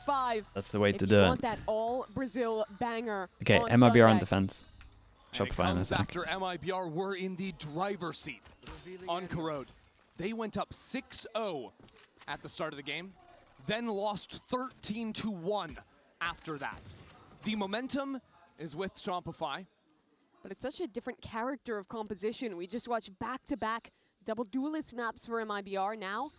5. That's the way if to you do want it. that all Brazil banger. Okay, on MIBR on Sunday. defense. Shopify in a sec. After MIBR were in the driver's seat on Corrode. They went up 6-0 at the start of the game, then lost 13-1 after that. The momentum is with Shopify. But it's such a different character of composition. We just watched back-to-back double duelist maps for MIBR. Now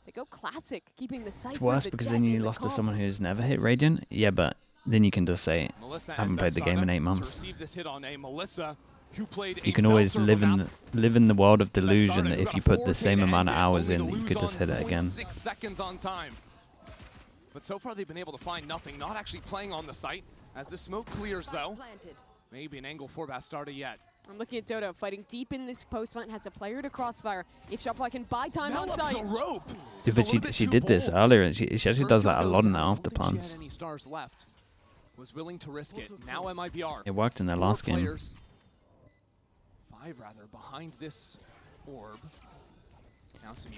they go classic, keeping the Cypher. It's worse because then you lost to someone who's never hit Radiant. Yeah, but then you can just say, I haven't played the game in 8 months. You can always live in the world of delusion that if you put the same amount of hours in, you could just hit it again. 6 seconds on time. But so far they've been able to find nothing, not actually playing on the site. As the smoke clears though, maybe an angle for Bastarda yet. I'm looking at Dodo fighting deep in this post line, has a player to crossfire. If Shopify can buy time on site. Yeah, but she did this earlier. She actually does that a lot in the after plans. Was willing to risk it. Now MIBR. It worked in their last game. 5 rather behind this orb.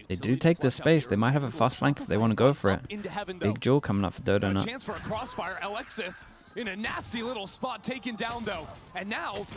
They do take the space. They might have a fast flank if they want to go for it. Big Jewel coming up for Dodo now. Chance for a crossfire. Alexis in a nasty little spot taken down though. And now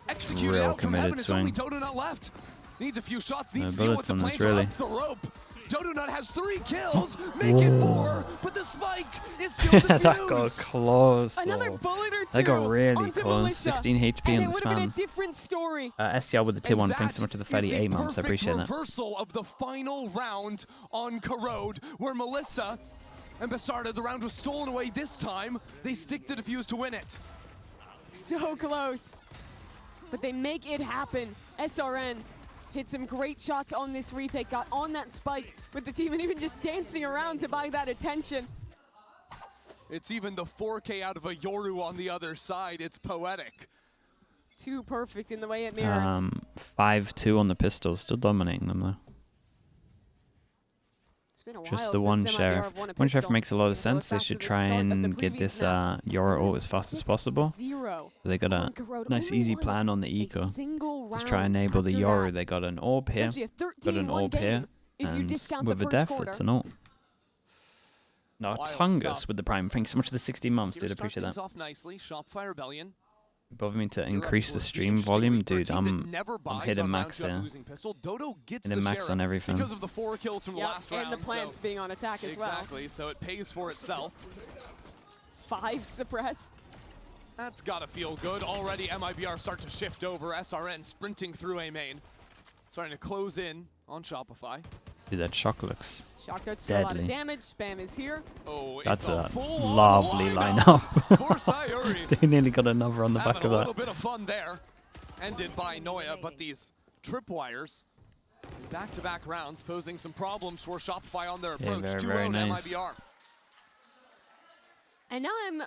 executed Real out from heaven. committed It's only swing. Donut left. Needs a few shots. Needs No to deal with bullets the on planes this, really. off the rope. Donut has 3 kills. Make it 4. But the spike is still defused. That got close. Another Though. bullet or two. That got really onto close. Melissa. 16 HP and in the it would have been a spams. different story. STL with the tier 1. And Thanks so much for the that is 38 months. I appreciate that. reversal of the final round on Corrode, where Melissa and Bastarda, the round was stolen away this time. They stick the defuse to win it. So close. But they make it happen. SRN hit some great shots on this retake, got on that spike with the team and even just dancing around to buy that attention. It's even the 4K out of a Yoru on the other side. It's poetic. Too perfect in the way it mirrors. 5-2 on the pistols. Still dominating them though. It's been a Just while the one since MIBR sheriff. have won a One sheriff pistol. makes a lot of Go sense. They back to should the try start of the and get previous this map. Yoru ult as fast as possible. 6-0 They got a on Corrode. nice Only easy won plan on the a eco. single Just round try and enable the after Yoru. that. They got an orb here. Essentially a Got an 13-1 orb here. game if you And discount with the the first death, quarter. it's an ult. No, Wild Tungus stuff. with the prime. Thanks so much for the 16 months, Here dude. start Appreciate things that. off nicely. Shopify Rebellion. Bother me to You're up increase to the a stream huge volume, degree for a dude. team that I'm never buys hitting on max round two after there. losing pistol. Dodo gets Hitting the max sheriff on everything. because of the 4 kills from the Yep, last and round. the plants so being on attack as well. exactly, so it pays for itself. 5 suppressed. That's gotta feel good. Already MIBR start to shift over. SRN sprinting through A main. Starting to close in on Shopify. Dude, that shock looks Shock darts do a lot of deadly. damage. Spam is here. Oh, That's it's a full-on lovely lineup for lineup. Sayuri. They nearly got another on the back Having of a little that. bit of fun there. Ended by Noya, but these tripwires, back-to-back rounds, posing some problems for Shopify on their Yeah, approach. very 2-0 nice. MIBR. And now I'm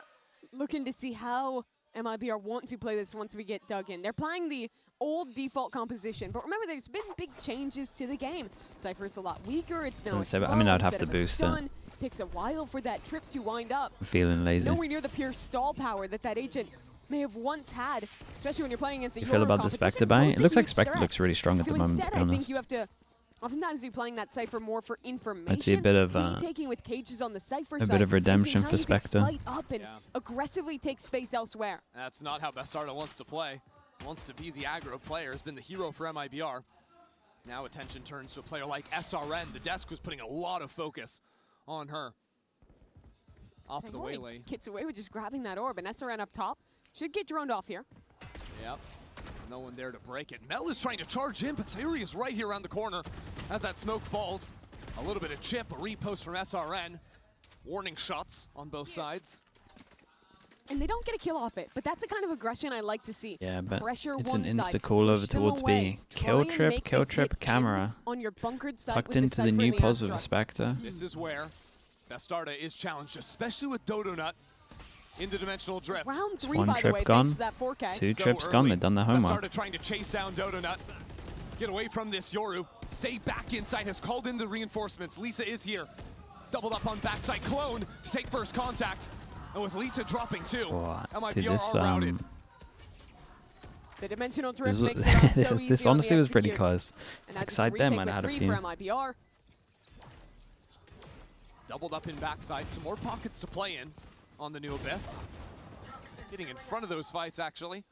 looking to see how MIBR want to play this once we get dug in. They're playing the old default composition, but remember there's been big changes to the game. Cypher's a lot weaker, it's now a Say, but I slow mean, I'd have instead to of a boost it. stun. Takes a while for that trip to wind up. I'm feeling lazy. Nowhere near the pure stall power that agent may have once had, especially when you're playing against a You feel Euro about comp. the It doesn't Spectre buy? pose It a looks like huge Spectre threat. looks really strong at So the moment, instead, to be I think honest. you have to oftentimes be playing that Cypher more for information. I'd see a bit of retaking with cages on the Cypher a side, bit of and seeing redemption how for you can Spectre. Fight up and Yeah. aggressively take space elsewhere. That's not how Bastarda wants to play. Wants to be the aggro player, has been the hero for MIBR. Now attention turns to a player like SRN. The desk was putting a lot of focus on her. Off of the Sayori waylay. gets away with just grabbing that orb, and SRN up top should get droned off here. Yep. No one there to break it. Mel is trying to charge in, but Sayuri is right here around the corner as that smoke falls. A little bit of chip, a repost from SRN. Warning shots on both sides. And they don't get a kill off it, but that's the kind of aggression I like to see. Yeah, but Pressure it's one an side, insta-call over push them towards away, B. try Kill and trip, make kill this trip, hit camera. end on your bunkered side Tucked with the into the Cypher new and the pose of Astra. Spectre. This is where Bastarda is challenged, especially with Dodonut into dimensional drift. Round 3, One by the trip way, gone, thanks to that 4K. 2 So trips gone. early. They've done their homework. Bastarda trying to chase down Dodonut. Get away from this Yoru. Stay back inside, has called in the reinforcements. Lisa is here. Doubled up on backside clone to take first contact. And with Lisa dropping too, What? MIBR Dude, this, are routed. The dimensional drift This, makes it out so easy this on honestly the was pretty execute. close. And now Like just side there retake might with have had a 3 few. for MIBR. Doubled up in backside, some more pockets to play in on the new Abyss. Getting in front of those fights, actually.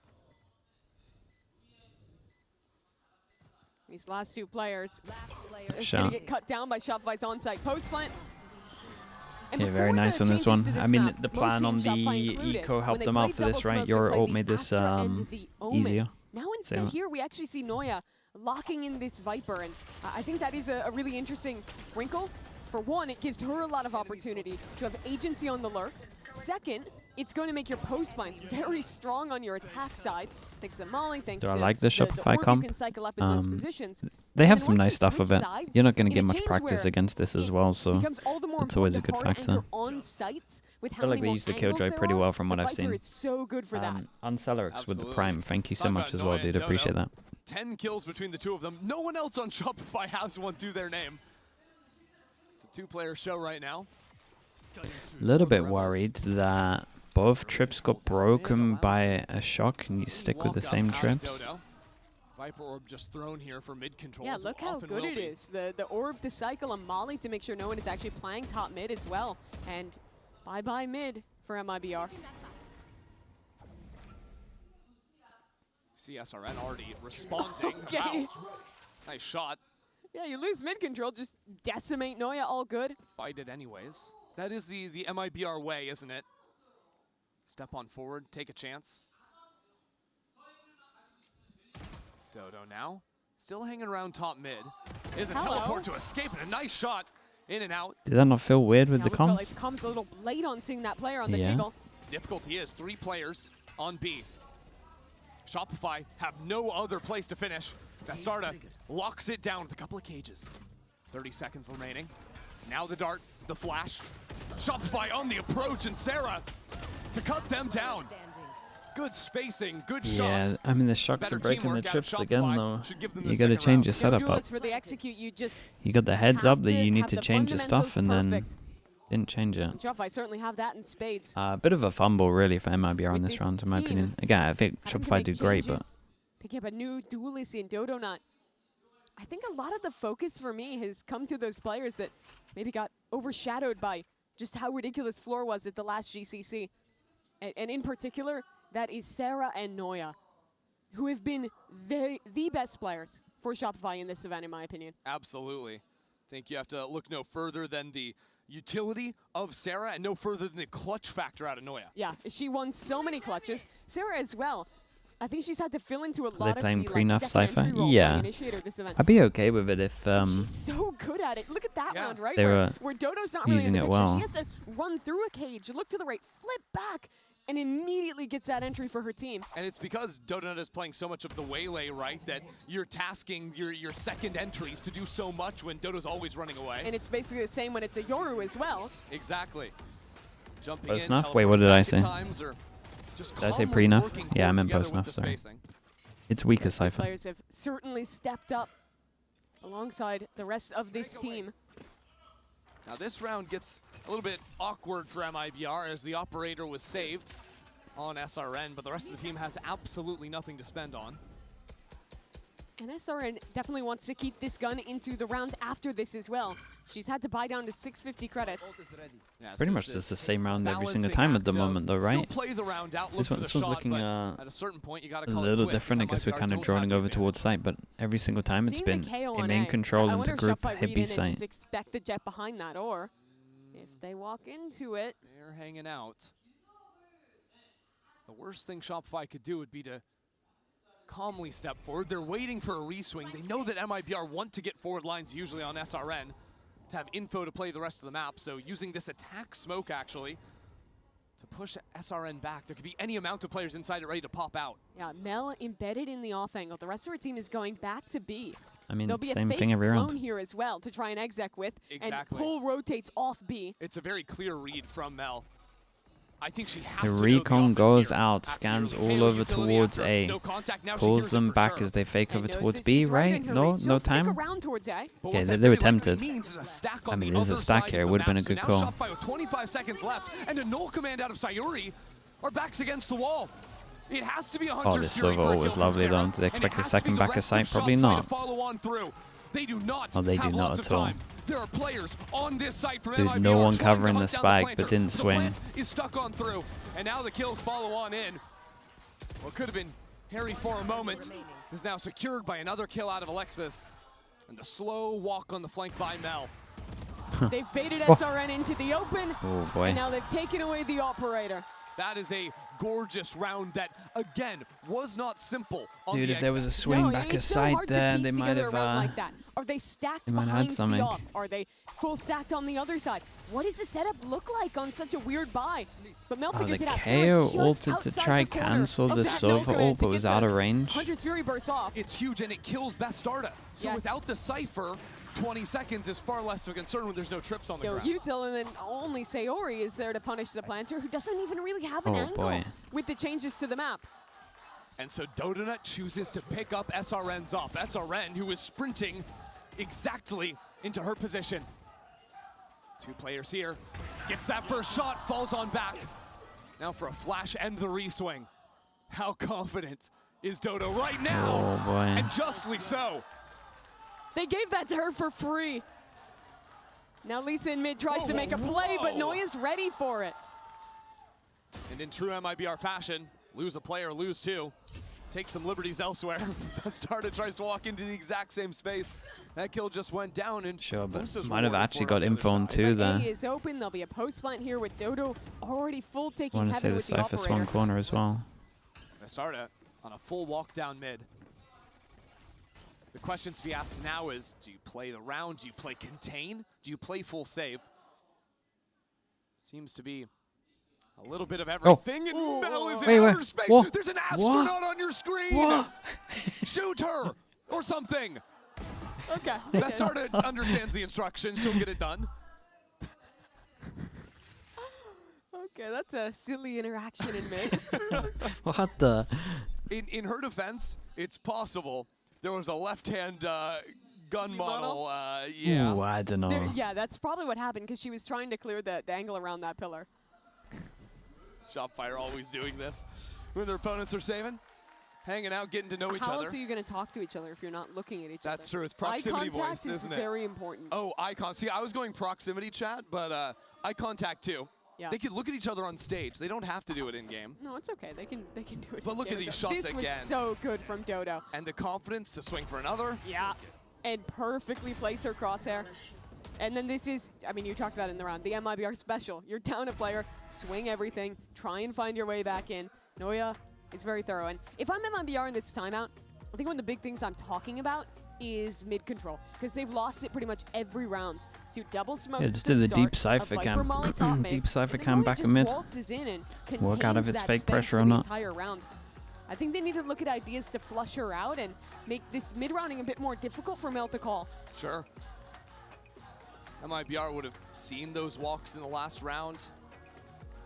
These last two players is Shot. going to get cut down by Shopify's onsite post plant. And Yeah, very before nice the on this changes one. to I mean, map, the most plan on teams, the Shopify included, eco when helped they them out played for this, double right? smokes, Your they played ult the made this Astra and the Omen. easier. Now instead Same. here, we actually see Noya locking in this Viper, and I think that is a really interesting wrinkle. For one, it gives her a lot of opportunity to have agency on the lurk. Second, it's going to make your post mines very strong on your attack side. Thanks to Molly, thanks Do I to like the Shopify orb you comp? can cycle up in those positions. They And have then some once we nice stuff switch of it. sides, You're not going to in get a much change practice where against this as it well, so becomes all the more it's always a important good to hard factor. anchor on sites with how I feel like many they more use the angles Killjoy there pretty are. well from what The I've Viper seen. is so good for that. Uncelerix with the Absolutely. Prime. Thank you so Talk much about as well, Noya dude. and Appreciate Dodo. that. 10 kills between the two of them. No one else on Shopify has one to their name. It's a two-player show right now. A little bit worried that both trips got broken by a shock and you stick with the same trips. Viper orb just thrown here for mid control. Yeah, look how good it is. The orb to cycle on Molly to make sure no one is actually playing top mid as well. And bye-bye mid for MIBR. See SRN already responding. Okay. Wow. Nice shot. Yeah, you lose mid control, just decimate Noya, all good. Fight it anyways. That is the MIBR way, isn't it? Step on forward, take a chance. Dodo now, still hanging around top mid. Is a teleport to escape and a nice shot in and out. Did that not feel weird with the Felt comms? like the comms a little late on seeing that player on the Yeah. jiggle. Difficulty is 3 players on B. Shopify have no other place to finish. Bastarda locks it down with a couple of cages. 30 seconds remaining. Now the dart, the flash. Shopify on the approach, and Sarah to cut them down. Good spacing, good Yeah, shots. I mean the shocks Better are breaking the teamwork out of trips again Shopify. though. Should give them You the got to second change round. your setup up. Duelists for the execute, you just You got the heads up have that to you need have to the change your stuff and then fundamentals didn't change it. And Shopify certainly have that in spades. A bit of a fumble really for MIBR on With this this round in my team opinion. Again, I think Having to Shopify make did great, but changes, picking up a new duelist in Dodo Nut. I think a lot of the focus for me has come to those players that maybe got overshadowed by just how ridiculous floor was at the last GCC. And in particular, that is Sarah and Noya, who have been the best players for Shopify in this event, in my opinion. Absolutely. I think you have to look no further than the utility of Sarah and no further than the clutch factor out of Noya. Yeah, she won so many clutches. Sarah as well. I think she's had to fill into a they lot of playing the pre-nuff second Cypher? entry role by Yeah. Initiator this event. I'd be okay with it if She's so good at it. Look at that Yeah. round, right? They were Where Dodo's not really in using the it picture. well. She has to run through a cage, look to the right, flip back, and immediately gets that entry for her team. And it's because Donut is playing so much of the waylay, right, that you're tasking your second entries to do so much when Dodo's always running away. And it's basically the same when it's a Yoru as well. Exactly. Jumping Post in, nuff? Wait, what did I say? Just Did I say calmly pre-nuff? working Yeah, I forward meant together post with nuff, the sorry. spacing. it's weaker Those two Cypher. players have certainly stepped up alongside the rest of this team. Now this round gets a little bit awkward for MIBR as the operator was saved on SRN, but the rest of the team has absolutely nothing to spend on. And SRN definitely wants to keep this gun into the round after this as well. She's had to buy down to 650 credits. Yeah, Pretty so much it's just a the same round every single balancing time at the act of moment though, right? Still play the round out, look This for one- the this one's shot, looking, but at a certain point you got to A call it little quits. different. I guess we're MIBR kind of don't droning have the over advantage. towards site, but every single time it's Seeing been the KO a on main A, control I into wonder if group Shopify hit read B in and site. just expect the jet behind that, or if they walk into it. They're hanging out. The worst thing Shopify could do would be to calmly step forward. They're waiting for a reswing. They know that MIBR want to get forward lines usually on SRN to have info to play the rest of the map. So using this attack smoke actually to push SRN back. There could be any amount of players inside it ready to pop out. Yeah, Mel embedded in the off angle. The rest of her team is going back to B. I mean, There'll be same a fake thing every clone round. here as well to try and exec with, Exactly. and pull rotates off B. It's a very clear read from Mel. I think she has The to know recon office goes here. out, After scans the all KO over utility towards after A, no contact, now she pulls hears it them for back sure. as they fake And over knows towards that B, she's right? in her No, range. no She'll stick time. around towards A. But Okay, what they that were really tempted. means is a stack I on mean, the it is a other stack side here. of It the would've been a map. good So call. now Shopify with 25 seconds left and a null command out of Sayuri. Our backs against the wall. It has to be a Hunter's Oh, this Silver silver ult was lovely though. Do they expect a second back of sight? Probably not. Follow on through. They do not Oh, they have do not lots at of all. time. There are players on this site from Dude, MIBR no one trying to covering the hunt down spike, planter. but didn't The swing. plant is stuck on through, and now the kills follow on in. What could have been hairy for a moment is now secured by another kill out of Alexis, and the slow walk on the flank by Mel. They've baited SRN into the open, Oh boy. and now they've taken away the operator. That is a gorgeous round that, again, was not simple on Dude, the if there was a exit. swing No, back it's so aside hard to there, piece they might together have. a round like that. Are they stacked they might have had behind the something. op? Are they full stacked on the other side? What does the setup look like on such a weird buy? But Mel Oh, figures the it out. KO Just ulted to outside try the corner cancel of the that Sova no command ult, to but was get out the of range. Hunter's Fury bursts off. It's huge, and it kills Bastarda. So Yes. without the Cypher, 20 seconds is far less of a concern when there's no trips on the No, ground. Util, and then only Sayori is there to punish the planter, who doesn't even really have an Oh, angle boy. with the changes to the map. And so Dodonut chooses to pick up SRN's up. SRN, who is sprinting exactly into her position. Two players here. Gets that first shot, falls on back. Now for a flash and the reswing. How confident is Dodo right now? Oh boy. And justly so. They gave that to her for free. Now Lisa in mid tries to Whoa, make a play, but whoa. Noya's ready for it. And in true MIBR fashion, lose a player, lose two. Take some liberties elsewhere. Bastarda tries to walk into the exact same space. That kill just went down, and Sure, but Melissa's might have rewarded actually for it got on the other info on side. two But there. A is open. There'll be a post plant here with Dodo already full I taking want to say heaven the with the Cypher swung operator. corner as well. Bastarda on a full walk down mid. The questions to be asked now is, do you play the round? Do you play contain? Do you play full save? Seems to be a little bit of everything, and Mel is in Wait, outer wait. space. What? There's an What? astronaut on your screen. What? Shoot her or something. Okay. Bastarda understands the instructions. She'll get it done. Okay, that's a silly interaction in mid. What the? In her defense, it's possible there was a left-hand gun model? model. Yeah. Ooh, I don't know. Yeah, that's probably what happened because she was trying to clear the angle around that pillar. Shopify always doing this when their opponents are saving, hanging out, getting to know each How other. else are you going to talk to each other if you're not looking at each other? That's true. It's proximity Eye contact voice, is isn't it? very important. Oh, icon. See, I was going proximity chat, but eye contact too. Yeah. They could look at each other on stage. They don't have to do it in game. No, it's okay. They can do it. But look at in-game. these shots This again. was so good from Dodo. And the confidence to swing for another. Yeah. And perfectly place her crosshair. And then this is, I mean, you talked about it in the round, the MIBR special. You're down a player, swing everything, try and find your way back in. Noya is very thorough. And if I'm MIBR in this timeout, I think one of the big things I'm talking about is mid control, because they've lost it pretty much every round. So double smoke. Yeah, just do the deep Cypher cam. Deep Cypher cam back in mid. Work out if it's fake pressure or not. Entire round. I think they need to look at ideas to flush her out and make this mid-rounding a bit more difficult for Mel to call. Sure. MIBR would have seen those walks in the last round.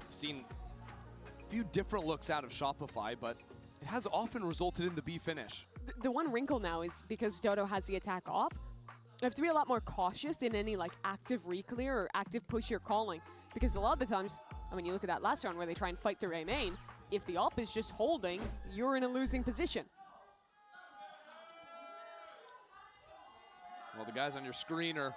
Seen a few different looks out of Shopify, but it has often resulted in the B finish. The one wrinkle now is because Dodo has the attack op, you have to be a lot more cautious in any like active reclear or active push you're calling. Because a lot of the times, I mean, you look at that last round where they try and fight through A main, if the op is just holding, you're in a losing position. Well, the guys on your screen are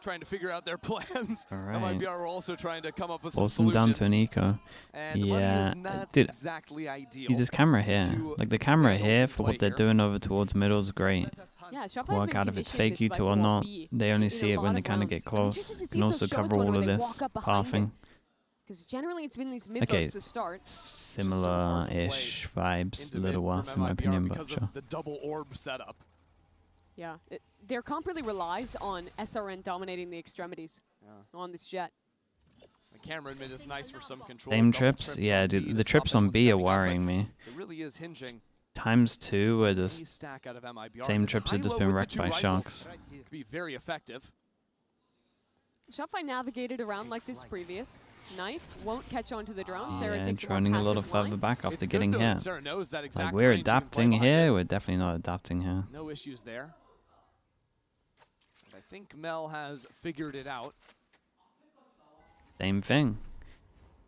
trying to figure out their plans. All right. MIBR are also trying to come up with Force some them down solutions. to an eco. And the money Yeah, is not dude, exactly ideal. You just camera here. to Like the camera handle here some for play what they're here. doing over towards middle is great. Yeah, Shopify Work out if it's fake util or not. They only see it when they kind of get close. Can also cover all of this pathing. Because generally it's been these mid Okay, lobes to start. Similar-ish vibes, a little worse in my opinion, but because sure. of the double orb setup. Yeah, their comp really relies on SRN dominating the extremities on this jet. The camera admit is nice for some control. Same Double trips? Yeah, on B dude, to the stop trips on anyone B are stepping up, but worrying me. It really is hinging. ×2 were Any just stack out of MIBR. same This trips have just high-low been with the wrecked two by rifles sharks. could be very effective. Shopify navigated around like this previous. Knife won't catch onto the drone. Sarah Yeah, takes a more droning a little passive further line. back after It's getting good, though, hit. that Sarah knows that exact Like we're range she can play adapting behind here, it. we're definitely not adapting here. No issues there. And I think Mel has figured it out. Same thing.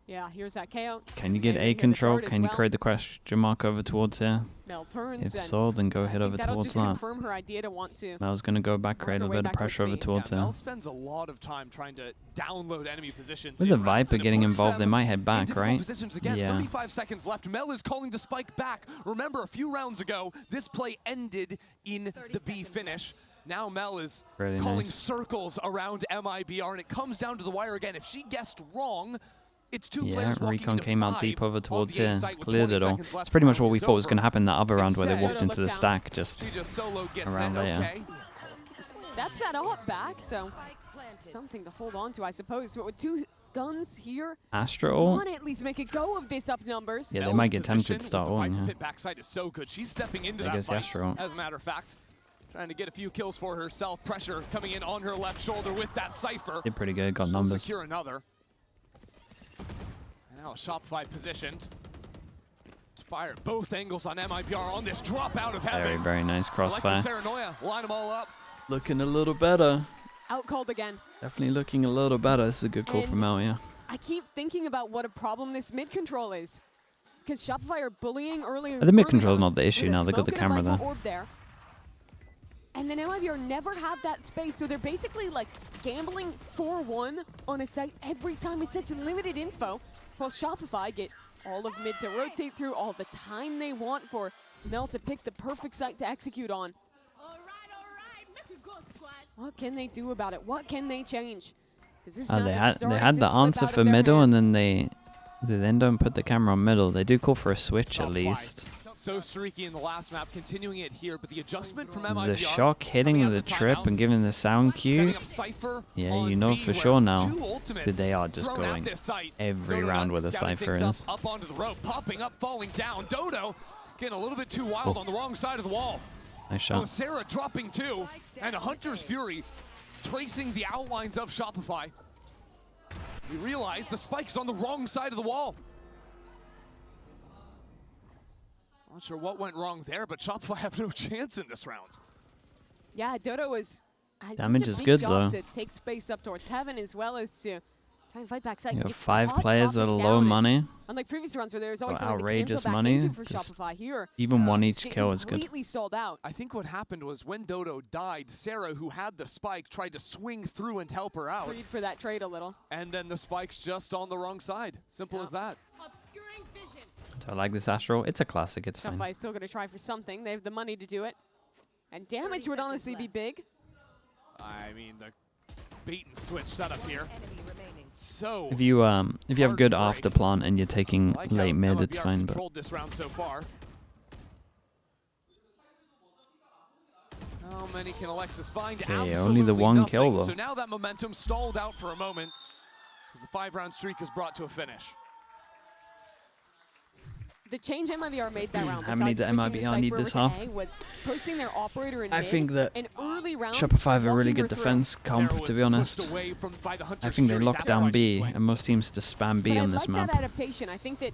Yeah, here's that KO. Can you get And A into the control? turret as Can you well. create the question mark over towards here? Mel turns. If and so, then go I head think over that'll towards just that. confirm her idea to want to. Mel's going to go back, Work create her a way bit of back towards pressure over B. towards Mel her. spends a lot of time trying to download enemy positions. With the in rounds, Viper and it getting puts involved, they them might head in back, difficult right? positions again. Yeah. 35 seconds left. Mel is calling the spike back. Remember, a few rounds ago, this play ended in the B finish. Now Mel is Really calling nice. circles around MIBR, and it comes down to the wire again. If she guessed wrong, it's two Yeah, players walking Recon into came out 5 deep over on towards the A here, site with cleared 20 it all. seconds left. It's pretty much Round what we is thought was over. going to happen that other round where they Instead, walked into the down. stack just She just solo gets around it. there. Okay. That's that up back, so something to hold on to, I suppose. But with two guns here, Astro. want to at least make a go of this up numbers. Yeah, they Mel's might get tempted position to start with the ulting, Viper yeah. pit backside is so good. She's stepping into There that goes the fight, Astro. as a matter of fact. Trying to get a few kills for herself. Pressure coming in on her left shoulder with that Cypher. Did pretty good, got She'll numbers. secure another. And now Shopify positioned. Fire at both angles on MIBR on this drop out of heaven. Very, very nice crossfire. Alexis Saranoia, line them all up. Looking a little better. Out cold again. Definitely looking a little better. This is a good call And from Mel, yeah. I keep thinking about what a problem this mid control is. Because Shopify are bullying earlier. The mid early control's on not the issue with a now. They got the smoke and a camera Viper there. orb there. And then MIBR never have that space, so they're basically like gambling 4-1 on a site every time. It's such limited info. While Shopify get all of mid to rotate through, all the time they want for Mel to pick the perfect site to execute on. All right, make we go, squad. What can they do about it? What can they change? 'Cause this Oh, map they is had starting to the slip answer out of for their middle, and hands. then they then don't put the camera on middle. They do call for a switch at Shopify. least. So streaky in the last map, continuing it here, but the adjustment from MIBR. The shock hitting coming out the of trip timeout, and giving the sound cue. setting up Cypher Yeah, on you know B, for where sure now two ultimates that they are just thrown at going this site. every Dodo round where the scouting Cypher things is. Up onto the rope, popping up, falling down. Dodo getting a little bit too wild Oh. on the wrong side of the wall. Nice Oh, shot. Sarah dropping two, and a Hunter's Fury tracing the outlines of Shopify. We realize the spike's on the wrong side of the wall. Not sure what went wrong there, but Shopify have no chance in this round. Yeah, Dodo was had Damage such a is big good, job though. to take space up towards heaven as well as to try and fight back side. You got Gets 5 caught players that are dropping low down, and money. unlike previous rounds where there was always Got something to outrageous cancel back money, into for just Shopify here. Even one each Just kill is good. completely stalled out. I think what happened was when Dodo died, Sarah, who had the spike, tried to swing through and help her out. Freed for that trade a little. And then the spike's just on the wrong side. Simple as that. Obscuring vision. So I like this Astro. It's a classic. It's fine. Shopify is still going to try for something. They have the money to do it. And damage 30 would seconds honestly be left. big. I mean, the bait and switch setup here. Enemy remaining. So, If you have Hard good to break. after plant and you're taking like how late mid, it's MIBR fine. But controlled this round so far. How many can Alexis find? Okay, only Absolutely the one nothing. kill, though. So now that momentum stalled out for a moment as the 5-round streak is brought to a finish. The change MIBR made that round. How many besides did switching the MIBR need Cypher this over to half? A, was posting their operator in I mid think that in early rounds. Shopify have a really walking good her through. defense comp, Sarah to was be honest. pushed away by the I Hunter's think they Fury. locked That's why down she B, swings. and most teams just spam B But on I this like map. that adaptation. I think that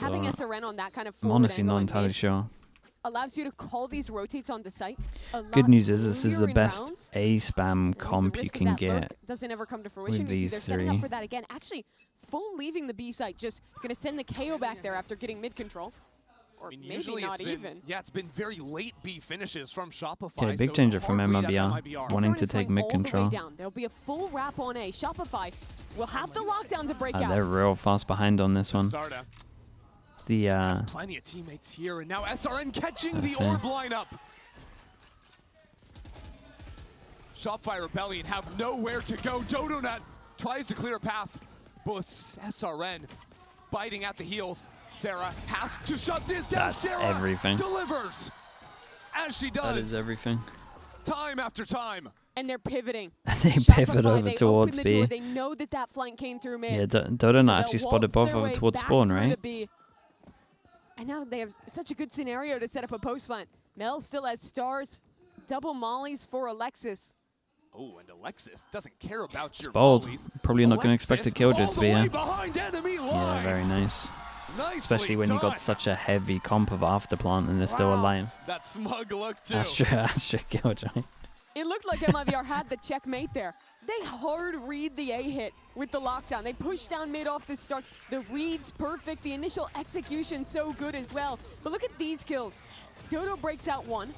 having So, SRN on that kind of I'm forward honestly angle not and entirely mid sure. allows you to call these rotates onto site. A Good lot news is this is the earlier in best rounds. A spam And there's a comp you risk of can that lurk get. doesn't ever come to fruition. You see these they're setting up three. for that again. Actually, full leaving the B site, just gonna send the KO back there after getting mid control. Or I mean, maybe usually not it's been, even. yeah, it's been very late B finishes from Shopify. Okay, big so it's changer a from hard read at MIBR. Wanting SRN to is take going mid all the way control. down. There'll be a full wrap on A. Shopify will have the lockdown to break out. They're real fast behind on this one. Starta It's the has plenty of teammates here, and now SRN catching the That's it. orb lineup. Shopify Rebellion have nowhere to go. Dodonut tries to clear a path, but with SRN biting at the heels. Sarah has to shut this down. That's Sarah everything. delivers as she does. that is everything. Time after time. And they're pivoting. They Shopify, pivot over they towards open the door. B. They know that that flank came through mid. Yeah, Dodo So not they'll actually spotted waltz both their over way towards back spawn, through right? to B. And now they have such a good scenario to set up a post plant. Mel still has stars, double mollies for Alexis. Oh, and Alexis doesn't care about your Bold. volleys. Probably not going to expect a Alexis killjoy all to the be way here. behind enemy Yeah, lines. very nice. Nicely Especially when you got done. such a heavy comp of afterplant and they're still Wow. alive. That smug look too. Astra Killjoy. It looked like MIBR had the checkmate there. They hard read the A hit with the lockdown. They pushed down mid off the start. The read's perfect. The initial execution so good as well. But look at these kills. Dodo breaks out one.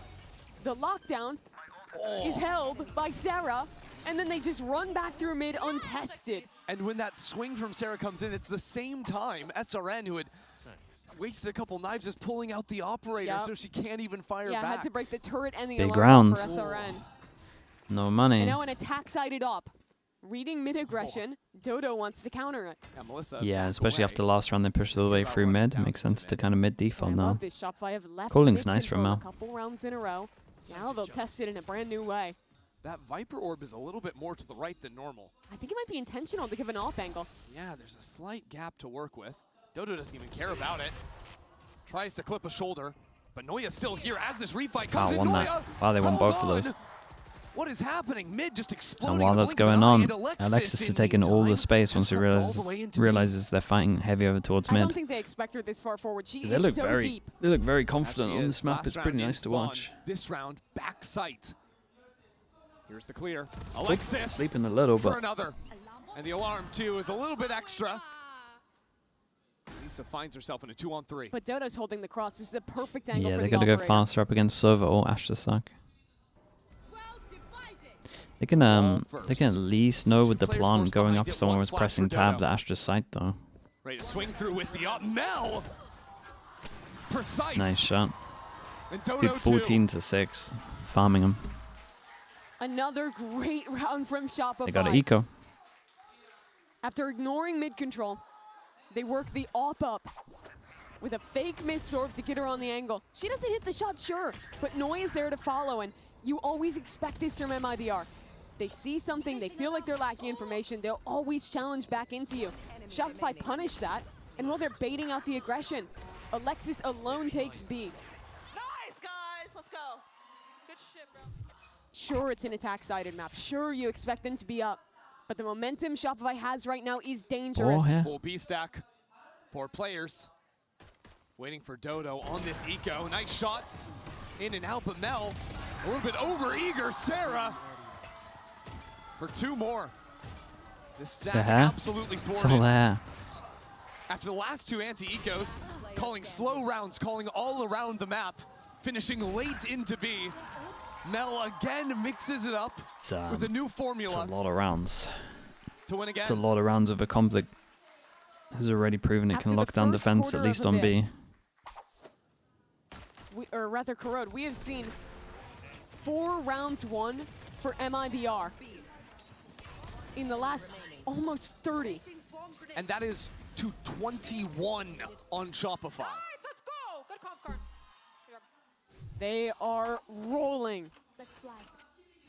The lockdown is held by Sarah. And then they just run back through mid untested. And when that swing from Sarah comes in, it's the same time SRN, who had wasted a couple knives, is pulling out the operator, so she can't even fire yeah, back. had to break the turret and the Big alarm for rounds. SRN. No money. And now an attack sided up. Reading mid aggression, Dodo wants to counter it. Yeah, Melissa Yeah, back especially away. after the last round they pushed all the way Give out through one mid. down Makes to sense to mid. kind of mid I default love now. this. Shopify have left Calling's mid nice from control Mel. a couple rounds in a row. Now they'll test it in a brand new way. That Viper orb is a little bit more to the right than normal. I think it might be intentional to give an off angle. Yeah, there's a slight gap to work with. Dodo doesn't even care about it. Tries to clip a shoulder, but Noya's still here as this refight comes in. Won Noya, that. Wow, they won hold both of those. on. What is happening? Mid just exploding. And while in the that's blink of an going eye, on, and Alexis in is taking all the meantime space once he has crept all the way into B. realizes they're fighting heavy over towards I don't mid. think they expect her this far forward. She They is look so very, deep. they look very As confident she on is. this map. Last It's pretty round in nice to spawn. watch. This round, back sight. Here's the clear. Alexis Sleeping a little, for but another. And the alarm, too, is a little bit extra. Lisa finds herself in a 2-on-3. But Dodo's holding the cross. This is a perfect angle yeah, for they the got to go operator. faster up against Server or Asher Sack. Well divided. They can first. they can at least know with the Players plant forced going behind up it, someone one was flash pressing for tabs Dodo. at Astra's site though. Ready to swing through with the up. Mel! Precise. Nice shot. And Dodo Did 14 to 6, farming them. Another great round from Shopify. They got an eco. After ignoring mid control, they work the op up with a fake mist orb to get her on the angle. She doesn't hit the shot, sure, but Noi is there to follow, and you always expect this from MIBR. They see something, they feel like they're lacking information, they'll always challenge back into you. Shopify punish that, and while they're baiting out the aggression, Alexis alone takes B. Nice, guys. Let's go. Good shit, bro. Sure, it's an attack-sided map. Sure, you expect them to be up. But the momentum Shopify has right now is dangerous. Oh, yeah. Full B stack. 4 players. Waiting for Dodo on this eco. Nice shot. In and out, but Mel a little bit over eager. Sarah for 2 more. This stack Yeah. absolutely It's all thwarted. there. After the last 2 anti-ecos, calling slow rounds, calling all around the map, finishing late into B. Mel again mixes it up It's, with a new it's a formula lot of rounds. to win again. It's a lot of rounds of a comp that has already proven it After can the lock down first defense, at quarter least of on B. Abyss, or rather Corrode, we have seen 4 rounds won for MIBR in the last almost 30. And that is to 21 on Shopify. Let's go. Good comms card. They are rolling. Let's fly.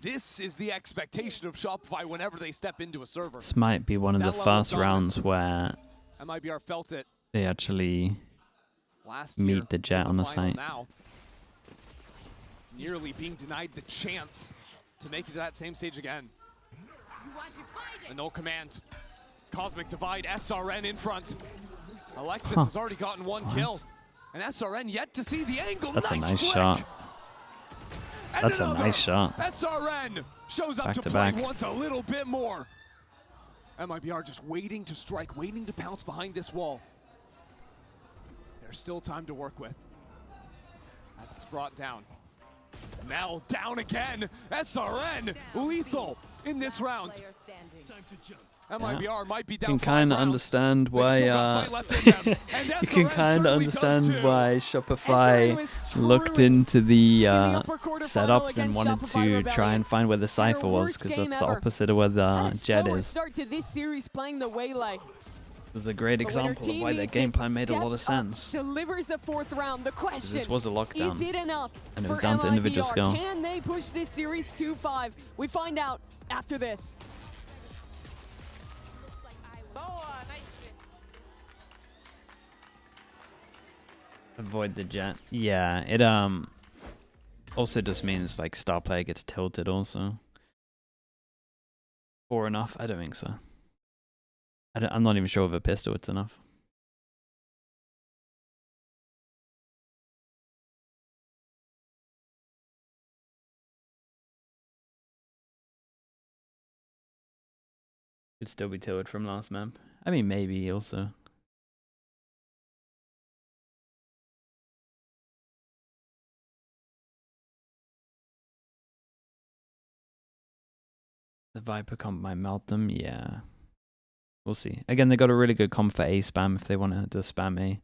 This is the expectation of Shopify whenever they step into a server. This might be one of the That level of first rounds dominance. where MIBR felt it they actually last Meet year the Jet in on the final site. Now, nearly being denied the chance to make it to that same stage again. You are divided. A null command. Cosmic Divide, SRN in front. Alexis Huh. has already gotten 1 kill. And SRN yet to see the angle. That's a nice flick. shot. And That's a another. nice shot. SRN shows up Back to to play back. once a little bit more. MIBR just waiting to strike, waiting to pounce behind this wall. There's still time to work with as it's brought down. Mel down again. SRN lethal in this round. Player standing. Time to jump. MIBR might be down You can 5 kind of rounds. understand They've why still got fight left in them. And you SRN can kind of certainly does understand too. why SRN Shopify was looked truant into the in the upper quarterfinal setups and against wanted Shopify to Rebellion. try and find where the cipher was, worst because game that's the ever. opposite of where Had the a Jet slower is. start to this series playing the Waylay. It was a great But when her example of team why their needs game it, plan made a lot of steps up, sense. Delivers a 4th round. The question This was a is lockdown. it enough And it was for down to individual MIBR? skill. Can they push this series 2-5? We find out after this. Boa, nice shit. Avoid the Jet. Yeah, it also just means like star player gets tilted also. Or enough? I don't think so. I'm not even sure with a pistol it's enough. Could still be tilted from last map. I mean, maybe also. The Viper comp might melt them. Yeah. We'll see. Again, they got a really good comp for A spam if they want to spam A.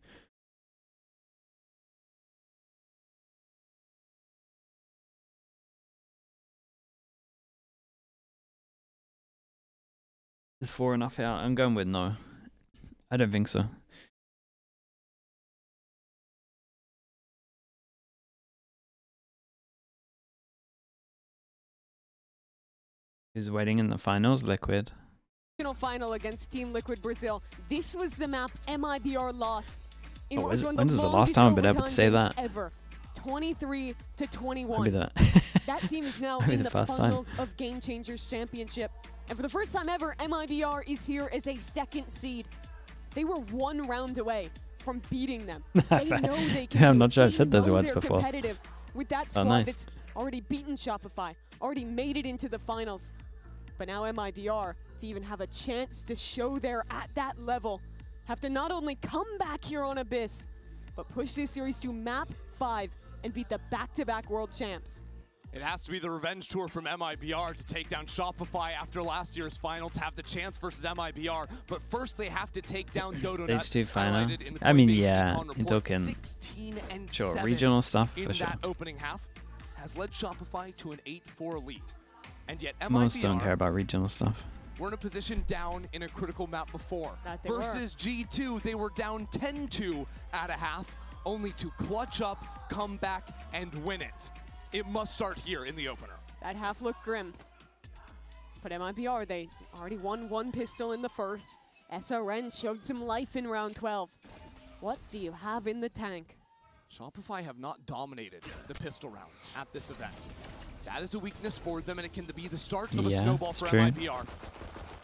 Is 4 enough here? I'm going with no. I don't think so. Who's waiting in the finals? Liquid. Final against Team Liquid Brazil. This was the map MIBR lost. It Oh, was is it? one of When's the last longest time I've been able to overtime say games that? ever. 23 to 21. Maybe that. That team is now Maybe in the the first time. finals of Game Changers Championship. And for the first time ever, MIBR is here as a second seed. They were 1 round away from beating them. They know they can. Yeah, I'm do not it. sure I've They said those know words they're before. competitive with that Oh, squad nice. that's already beaten Shopify, already made it into the finals. But now MIBR, to even have a chance to show they're at that level, have to not only come back here on Abyss, but push this series to map 5 and beat the back-to-back world champs. It has to be the revenge tour from MIBR to take down Shopify after last year's final to have the chance versus MIBR. But first, they have to take down Dodonut. Stage 2 final. highlighted in the I mean, Coinbase yeah, Econ you're report. talking 16 and sure 7 regional stuff in for sure. that opening half has led Shopify to an 8-4 lead. And yet Most don't care MIBR about regional stuff. were in a position down in a critical map before. That they were. Versus G2, they were down 10-2 at a half, only to clutch up, come back, and win it. It must start here in the opener. That half looked grim. But MIBR, they already won 1 pistol in the first. SRN showed some life in round 12. What do you have in the tank? Shopify have not dominated the pistol rounds at this event. That is a weakness for them, and it can be the start of a Yeah, snowball it's for true. MIBR.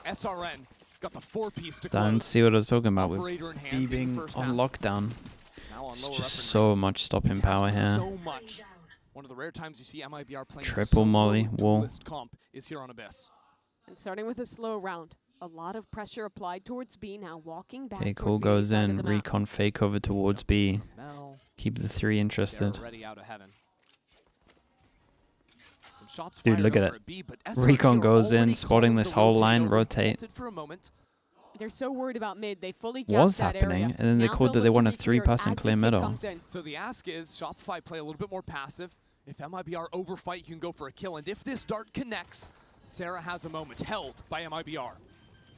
SRN got the 4-piece to Don't close. see what I was talking about with Operator in hand B being being first on half. lockdown. Now on It's lower just upper so much stopping grade. power here. So much. One of the rare times you see MIBR playing Triple molly, wall. duelist comp is here on Abyss. And starting with a slow round, a lot of pressure applied towards B, now walking back Okay, towards cool the goes A side in. of the map. Recon fake over towards B. Mel, Keep the 3 interested. Sarah ready out of heaven. Some shots Dude, fired look at over it. B, but SRG Recon are goes in, already spotting calling this the whole rotate line, over. rotate. Halted for a moment. They're so worried about mid, they fully Was gapped that happening, area. and then they Now called they'll that they look want to a be cleared 3-pass and as clear this hit middle. comes in. So the ask is, Shopify play a little bit more passive. If MIBR overfight, you can go for a kill. And if this dart connects, Sarah has a moment held by MIBR.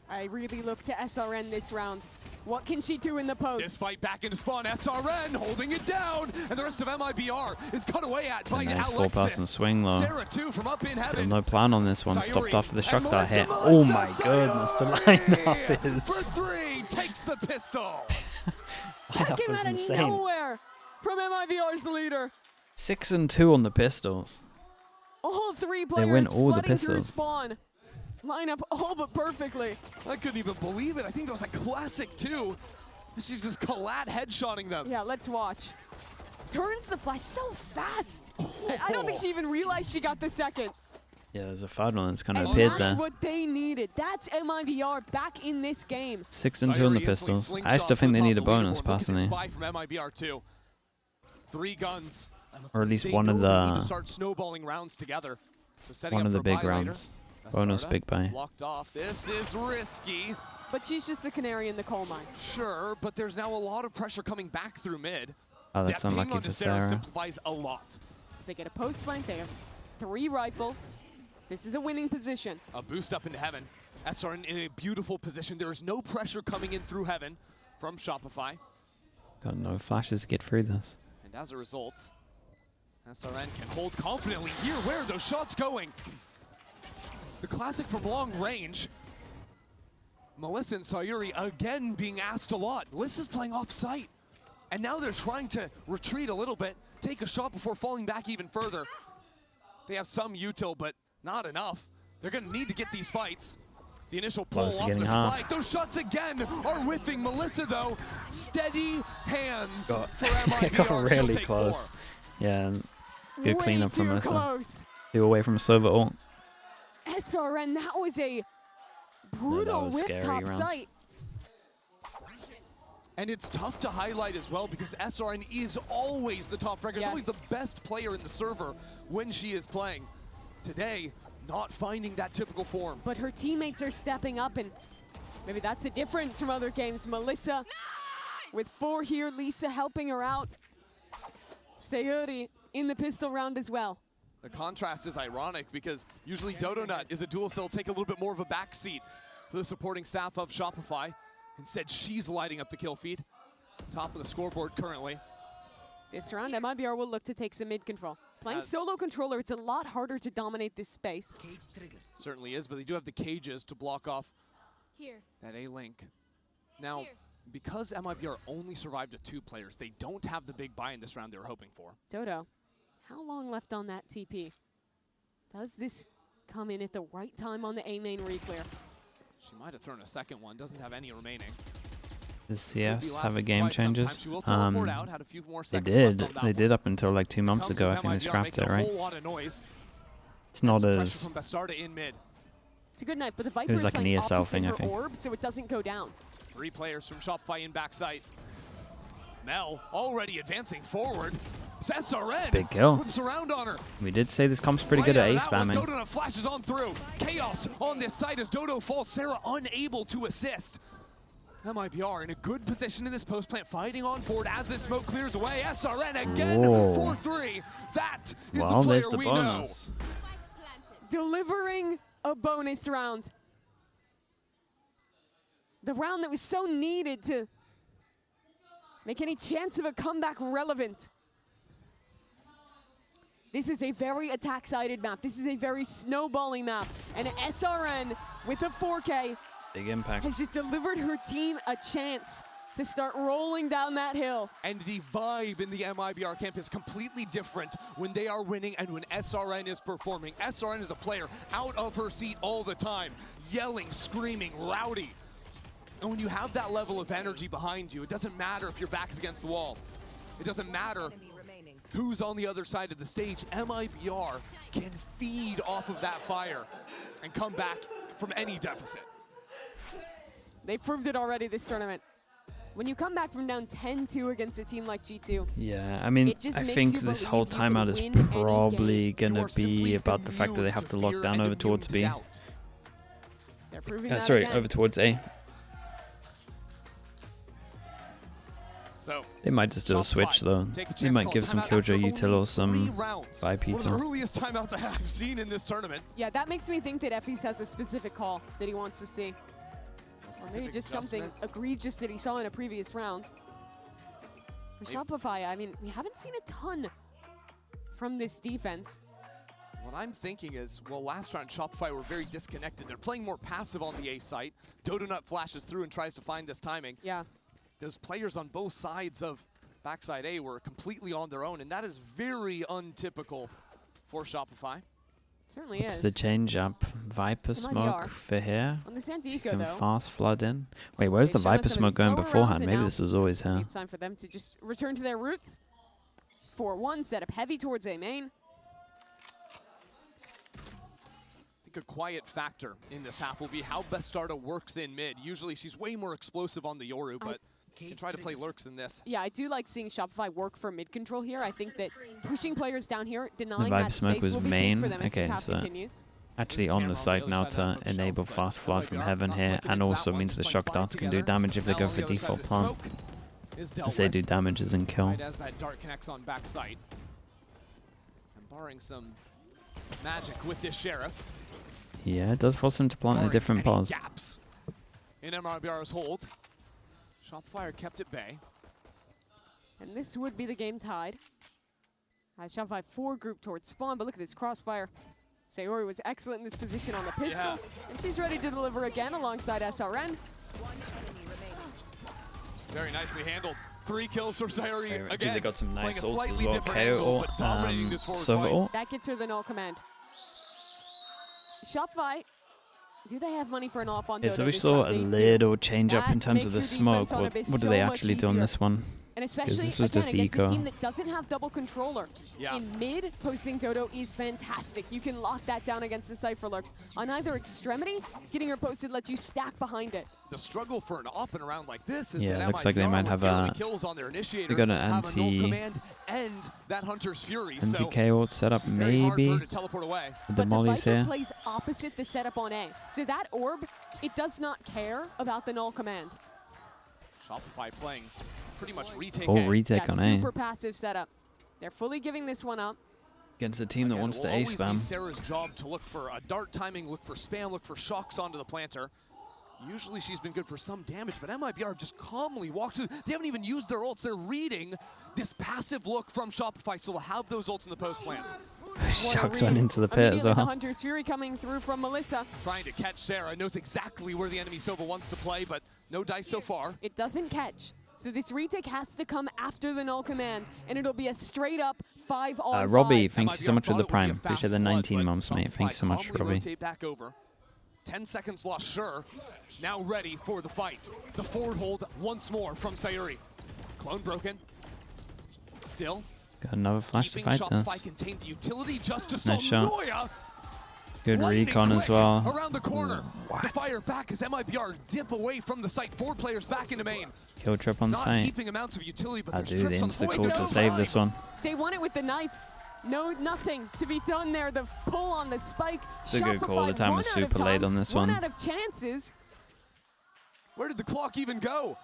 I really look to SRN this round. What can she do in the post? This fight back into spawn, SRN holding it down, and the rest of MIBR is cut away at It's a by nice Alexis. 4-person swing though. Sarah too from up in Still heaven. no plan on this one. Stopped Sayuri after the shock and dart hit. Melissa, Oh my Melissa, goodness, the Sayuri lineup for is. 3 takes the pistol. Lineup Came is out of insane. nowhere from MIBR's leader. 6 and 2 on the pistols. All 3 players win all the flooding through pistols. spawn. Line up all but perfectly. I couldn't even believe it. I think that was a classic too. She's just collat headshotting them. Yeah, let's watch. Turns the flash so fast. I don't think she even realized she got the second. Yeah, there's a third one that's kind of And appeared that's there. what they needed. That's MIBR back in this game. 6 and 2 on the Sayuri instantly pistols. slingshots I still to think the they top need a of the bonus, leaderboard. Look at this personally. buy from MIBR too. 3 guns. Or at least They one know of they need to the start snowballing rounds together. So setting one up of the for big buy later. rounds. Bonus Estarda big buy. Blocked off. This is risky. But she's just the canary in the coal mine. Sure, but there's now a lot of pressure coming back through mid. Oh, that's that ping unlucky onto for Sarah Sarah. simplifies a lot. They get a post flank. They have 3 rifles. This is a winning position. A boost up into heaven. SRN in a beautiful position. There is no pressure coming in through heaven from Shopify. Got no flashes to get through this. And as a result, SRN can hold confidently here. Where are those shots going? The classic from long range. Melissa and Sayuri again being asked a lot. Melissa's playing off site. And now they're trying to retreat a little bit, take a shot before falling back even further. They have some util, but not enough. They're gonna need to get these fights. The initial pull Close to off the getting half. spike. Those shots again are whiffing. Melissa though, steady hands Got, for MIBR. got She'll really take close. 4. Yeah, good Way cleanup from too Melissa. close. 2 away from a server ult. SRN, that was a brutal was whiff scary top round. sight. And it's tough to highlight as well because SRN is always the top fragger, Yes. always the best player in the server when she is playing. Today, not finding that typical form. But her teammates are stepping up, and maybe that's the difference from other games. Melissa with 4 here, Lisa helping her out. Sayuri in the pistol round as well. The contrast is ironic because usually Dodonut is a duel cell, take a little bit more of a backseat for the supporting staff of Shopify. Instead, she's lighting up the kill feed. Top of the scoreboard currently. This round, MIBR will look to take some mid control. Playing solo controller, it's a lot harder to dominate this space. Certainly is, but they do have the cages to block off Here. that A-Link. Now, Here. because MIBR only survived with 2 players, they don't have the big buy in this round they were hoping for. Dodo, how long left on that TP? Does this come in at the right time on the A main reclear? She might have thrown a second one, doesn't have any remaining. The Will be CS have lasting a game quite some time. changes. She will teleport out, had a few more They seconds left did. on that They one. did up until like 2 months Comes ago. I with think they MIBR scrapped making it, a right? whole lot of noise. It's not Some pressure as. from Bastarda in mid. It's a good knife, but the Viper is like an playing ESL opposite thing, I her think. orb, so it doesn't go down. 3 players from Shopify in backside. Mel already advancing forward. SRN big kill. whips around on her. We did say this comp's pretty good Right at out of A that one, spamming. Dodo flashes on through. Chaos on this side as Dodo falls. Sarah unable to assist. MIBR in a good position in this post plant, fighting on forward as this smoke clears away. SRN again Whoa. 4-3. That is Well, the there's player the we bonus. Spike planted. Delivering a bonus round. The round that was so needed to make any chance of a comeback relevant. This is a very attack-sided map. This is a very snowballing map. And SRN with a 4K Big impact. has just delivered her team a chance to start rolling down that hill. And the vibe in the MIBR camp is completely different when they are winning and when SRN is performing. SRN is a player out of her seat all the time, yelling, screaming, rowdy. And when you have that level of energy behind you, it doesn't matter if your back's against the wall. It doesn't matter who's on the other side of the stage. MIBR can feed off of that fire and come back from any deficit. They proved it already this tournament. When you come back from down 10-2 against a team like G2, Yeah, I mean, It just I makes think you this believe whole you can timeout is win any probably You gonna are simply be about the fact that they immune have to to lock fear down and over immune towards to B. doubt. they're proving that Sorry, again. over towards A. So They might just do a Shopify switch though. take a They chance might to give call some timeout Killjoy after util only or 3 some rounds. Vipe One of the util. earliest timeouts I have seen in this tournament. Yeah, that makes me think that Effie's has a specific call that he wants to see. Or maybe Specific just something adjustment. egregious that he saw in a previous round. For Maybe. Shopify, I mean, we haven't seen a ton from this defense. What I'm thinking is, well, last round Shopify were very disconnected. They're playing more passive on the A site. Dodonut flashes through and tries to find this timing. Yeah. Those players on both sides of backside A were completely on their own, and that is very untypical for Shopify. Certainly What's is. the change up? Viper MIBR. smoke for here. On the You Sandico, can though, fast flood in. Wait, where's They the showed us Viper some of smoke the going slower rounds, beforehand? and Maybe now this was always here. it's time for them to just return to their roots. 4-1, set up heavy towards A main. I think a quiet factor in this half will be how Bastarda works in mid. Usually she's way more explosive on the Yoru, but can try to play lurks in this. Yeah, I do like seeing Shopify work for mid control here. I think that pushing players down here, denying Vibe that smoke space was will be main. big for them as Okay, this half so continues. Actually There's a on camera the on site the now other side of to the shelf, enable but fast flood from MIBR heaven not here, clicking and into also that one, means the just shock playing darts can do together. damage if they Mel go on for the other side of default the plant. smoke is dealt As they do with. damages and kill. Right as that dart connects on backside. And barring some magic with this Sheriff. Yeah, it does force them to plant in a barring different any pause. gaps in MIBR's hold. Shopify are kept at bay. And this would be the game tied. As Shopify 4 group towards spawn, but look at this crossfire. Sayori was excellent in this position on the pistol, Yeah. and she's ready to deliver again alongside SRN. Very nicely handled. 3 kills for Sayori They again. got some nice playing a ults as slightly well. different KO angle, ult, but dominating this forward Sova fight. ult. That gets her the null command. Shopify, do they have money for an op on Yeah, Dodo so we this saw round? a They do. little change up That in terms of makes the your defense smoke. on What Abyss do so they much actually do on easier. this one? And especially, this was again, just against eco. a team that doesn't have double controller. Yeah. In mid, posting Dodo is fantastic. You can lock that down against the Cypher Lurks. On either extremity, getting her posted lets you stack behind it. The struggle for an op and around like this is Yeah, that it looks like they MIBR might with have the early a- kills on their initiators, got an have a null anti- command and that Hunter's Fury. So NTK ult setup very hard for her maybe. to teleport away. With the But mollies the Viper here. plays opposite the setup on A. So that orb, it does not care about the null command. Shopify playing pretty much retake Full A. retake That on A. super passive setup. They're fully giving this one up. Against a team that Again, wants it to will A always be spam. Sarah's job to look for a dart timing, look for spam, look for shocks onto the planter. Usually she's been good for some damage, but MIBR have just calmly walked through. They haven't even used their ults. They're reading this passive look from Shopify, so they'll have those ults in the post plant. Shocks went into the pit as Immediately, the well. Hunter's Fury coming through from Melissa. Trying to catch Sarah, knows exactly where the enemy Sova wants to play, but no dice so far. It doesn't catch. So this retake has to come after the null command, and it'll be a straight up 5-on-5. Robbie, thank you so MIBR much for thought the it would be a prime. fast Appreciate the flood, 19 but months, mate. Thank you so much, calmly Robbie. rotate back over. 10 seconds lost, sure. Now ready for the fight. The forward hold once more from Sayuri. Clone broken. Still. Got another flash to Keeping fight Shopify this. contained the utility just to Nice shot. Noya. Good Lightning recon as quick well. Around the corner. The What? fire back as MIBR dip away from the site. 4 players back into main. Kill trip on Not site. keeping amounts of utility, but I'll there's do the trips on insta point. call It's to over. save this one. They won it with the knife. No, nothing to be done there. The pull on the spike. It's a good call. The Shopify, time was one out of super late time, on this one one. out of chances. Where did the clock even go?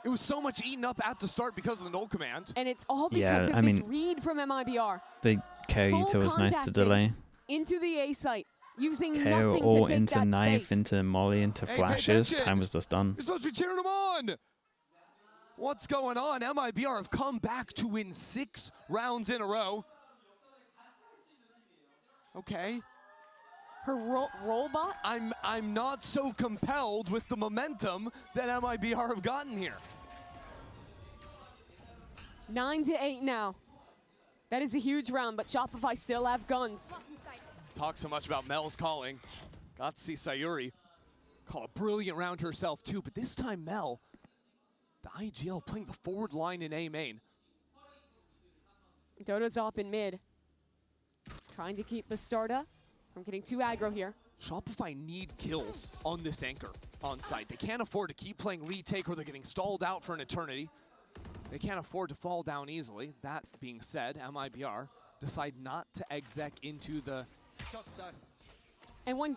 It was so much eaten up at the start because of the null command. And it's all because Yeah, of I this mean- read from MIBR. The KO Full util was nice to contacting delay. Into the A site. Using KO nothing to ult take into that knife, space. into molly, into Hey, pay flashes. attention. Time was just done. You're supposed to be cheering them on. What's going on? MIBR have come back to win 6 rounds in a row. Okay. Her roll bot. I'm not so compelled with the momentum that MIBR have gotten here. 9-8 now. That is a huge round, but Shopify still have guns. Talk so much about Mel's calling. Got to see Sayuri call a brilliant round herself too, but this time Mel, the IGL playing the forward line in A main. Dodo's up in mid. Trying to keep Bastarda from getting too aggro here. Shopify need kills on this anchor on site. They can't afford to keep playing retake or they're getting stalled out for an eternity. They can't afford to fall down easily. That being said, MIBR decide not to exec into the And one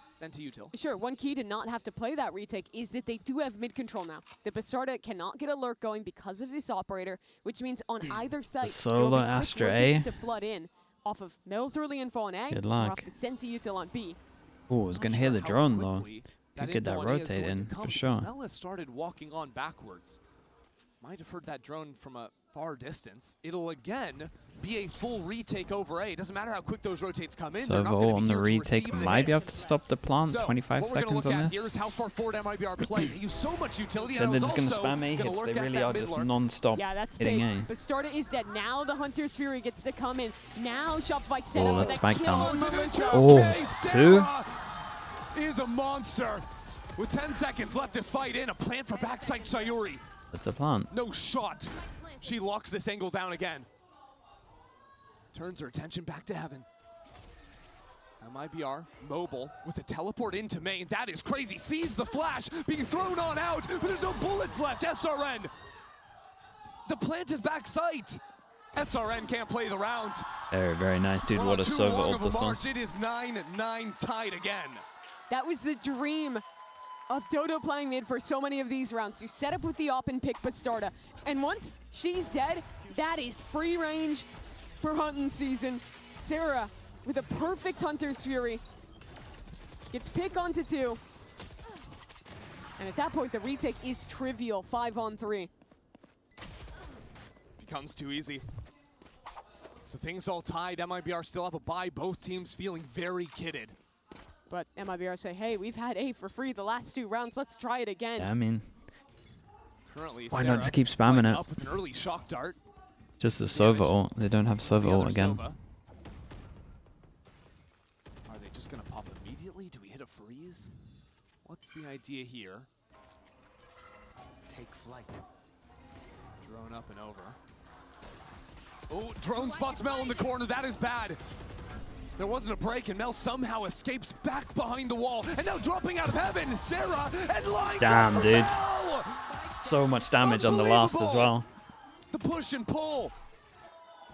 key to not have to play that retake is that they do have mid control now. The Bastarda cannot get a lurk going because of this operator, which means on either site, solo there will be quick Astra rotates A. to flood in off of Mel's early info on A, Good or luck. off the Senti util on B. Oh, I was going to hear the drone though. Could get that info on A is rotate going in to come for because sure. Mel has started walking on backwards. Might have heard that drone from a far distance. It'll again be a full retake over A. Doesn't matter how quick those rotates come in. They're not Servo gonna on be the here to retake receive the might be hit. able to stop the plant. So, 25 what we're gonna seconds look on at this. here is how far forward MIBR play. They use so much utility. So and I they're was just going to also spam A gonna hits. lurk They at really that are mid just lurk. non-stop Yeah, that's hitting big. A. Bastarda is dead. Now the Hunter's Fury gets to come in. Now Shopify set Oh, up that with a spike kill down. on Melissa. Oh, Okay, 2? Sarah is a monster. With 10 seconds left this fight in, a plant for backside Sayuri. That's a plant. No shot. She locks this angle down again. Turns her attention back to heaven. MIBR, mobile, with a teleport into main. That is crazy. Sees the flash being thrown on out, but there's no bullets left. SRN. The plant is back sight. SRN can't play the round. Very, very nice, dude. Well, What a too server long ult of a this was. march. It is 9-9 tied again. That was the dream of Dodo playing mid for so many of these rounds. You set up with the op and pick Bastarda. And once she's dead, that is free range for hunting season. Sarah with a perfect Hunter's Fury gets pick onto 2. And at that point, the retake is trivial, 5-on-3. Becomes too easy. So things all tied. MIBR still have a bye. Both teams feeling very kitted. But MIBR say, hey, we've had A for free the last 2 rounds. Let's try it again. Yeah, I mean, Currently, why Sarah not just keep spamming lining it? up with an early shock dart. Just a server ult. They don't have server The ult other again. Sova. Are they just going to pop immediately? Do we hit a freeze? What's the idea here? Take flight. Drone up and over. Oh, drone spots Mel in the corner. That is bad. There wasn't a break, and Mel somehow escapes back behind the wall. And now dropping out of heaven, Sarah, and lines Damn, up for dude. Mel! So much damage on the last as well. The push and pull.